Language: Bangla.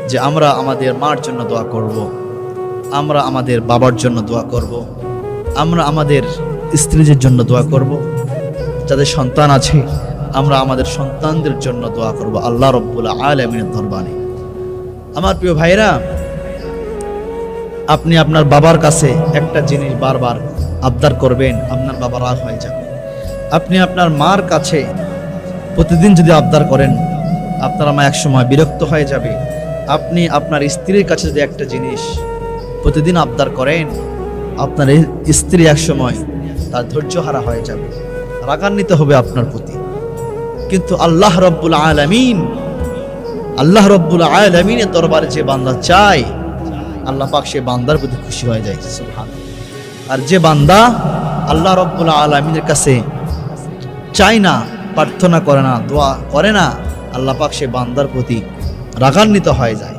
যে আমরা আমাদের মার জন্য দোয়া করব, আমরা আমাদের বাবার জন্য দোয়া করব, আমরা আমাদের স্ত্রীদের জন্য দোয়া করব, যাদের সন্তান আছে আমরা আমাদের সন্তানদের জন্য দোয়া করব আল্লাহ রাব্বুল আলামিনের দরবারে। আমার প্রিয় ভাইরা, আপনি আপনার বাবার কাছে একটা জিনিস বারবার আবদার করবেন, আপনার বাবা রাগ হয়ে যাবে। আপনি আপনার মার কাছে প্রতিদিন যদি আবদার করেন, আপনার মা একসময় বিরক্ত হয়ে যাবে। আপনি আপনার স্ত্রীর কাছে যদি একটা জিনিস প্রতিদিন আবদার করেন, আপনার স্ত্রী একসময় তার ধৈর্যহারা হয়ে যাবে, রাগান্বিত হবে আপনার প্রতি। কিন্তু আল্লাহ রাব্বুল আলামিনের দরবারে যে বান্দা চায়, আল্লাহ পাক সে বান্দার প্রতি খুশি হয়ে যায়, সুবহানাল্লাহ। আর যে বান্দা আল্লাহ রাব্বুল আলামিনের কাছে চায় না, প্রার্থনা করে না, দোয়া করে না, আল্লাহ পাক সে বান্দার প্রতি রাগান্বিত হয়ে যায়।